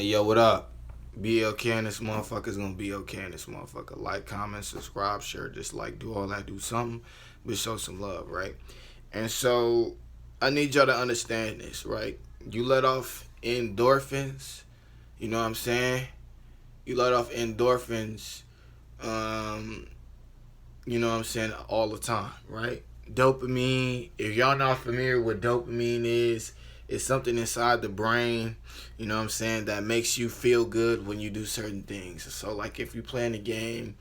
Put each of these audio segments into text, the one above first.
Yo, what up? Be okay in this motherfucker's gonna be okay in this motherfucker. Like, comment, subscribe, share, dislike, do all that, do something, but show some love, right? And so, I need y'all to understand this, right? You let off endorphins, you know what I'm saying? You let off endorphins, um, you know what I'm saying, all the time, right? Dopamine, if y'all not familiar with dopamine is, it's something inside the brain, you know what I'm saying, that makes you feel good when you do certain things. So like if you playing a game,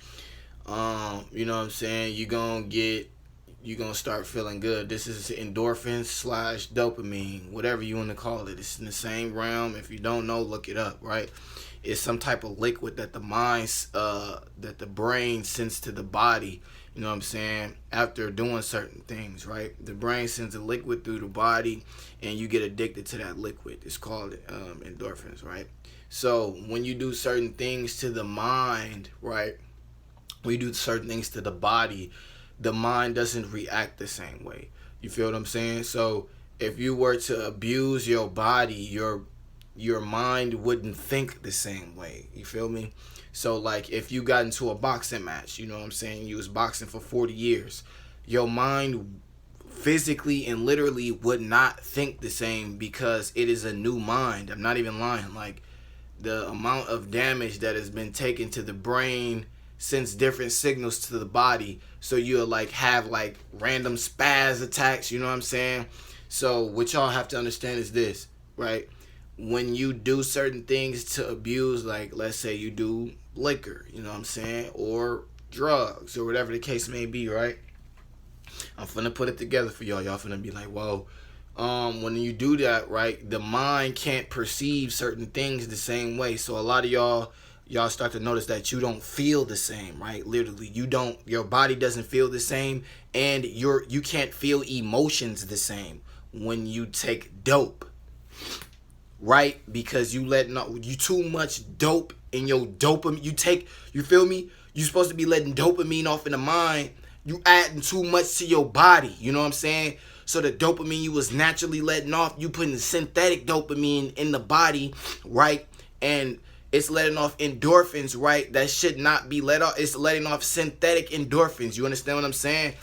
you know what I'm saying, you gonna start feeling good. This is endorphins slash dopamine, whatever you want to call it. It's in the same realm. If you don't know, look it up, right? It's some type of liquid that that the brain sends to the body, you know what I'm saying, after doing certain things, right? The brain sends a liquid through the body and you get addicted to that liquid. It's called endorphins, right? So when you do certain things to the mind, right, when you do certain things to the body, the mind doesn't react the same way. You feel what I'm saying? So if you were to abuse your body, your mind wouldn't think the same way. You feel me? So like if you got into a boxing match, you know what I'm saying, you was boxing for 40 years, your mind physically and literally would not think the same because it is a new mind. I'm not even lying. Like the amount of damage that has been taken to the brain sends different signals to the body, so you'll like have like random spaz attacks, you know what I'm saying? So what y'all have to understand is this, right? When you do certain things to abuse, like let's say you do liquor, you know what I'm saying, or drugs or whatever the case may be, right? I'm finna put it together for y'all. Y'all finna be like, whoa. When you do that, right, the mind can't perceive certain things the same way. So a lot of y'all start to notice that you don't feel the same, right? Literally, your body doesn't feel the same, and you can't feel emotions the same when you take dope, right? Because you too much dope in your dopamine. You feel me? You supposed to be letting dopamine off in the mind. You adding too much to your body. You know what I'm saying? So the dopamine you was naturally letting off, you putting the synthetic dopamine in the body, right? And it's letting off endorphins, right? That should not be let off. It's letting off synthetic endorphins. You understand what I'm saying?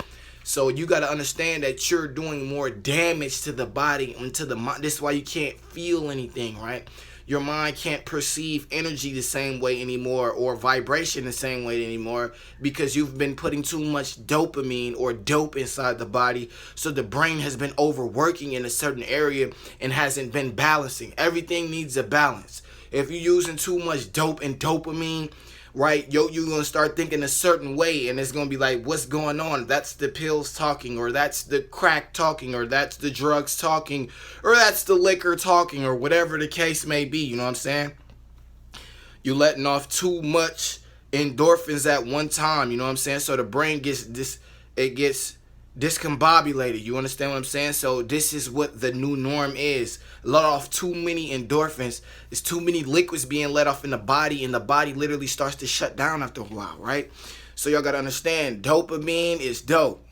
So you got to understand that you're doing more damage to the body and to the mind. This is why you can't feel anything, right? Your mind can't perceive energy the same way anymore, or vibration the same way anymore, because you've been putting too much dopamine or dope inside the body. So the brain has been overworking in a certain area and hasn't been balancing. Everything needs a balance. If you're using too much dope and dopamine, right, you're gonna start thinking a certain way, and it's gonna be like, what's going on? That's the pills talking, or that's the crack talking, or that's the drugs talking, or that's the liquor talking, or whatever the case may be. You know what I'm saying? You're letting off too much endorphins at one time. You know what I'm saying? So the brain gets discombobulated. You understand what I'm saying? So this is what the new norm is. Let off too many endorphins. There's too many liquids being let off in the body, and the body literally starts to shut down after a while, right? So y'all gotta understand, dopamine is dope.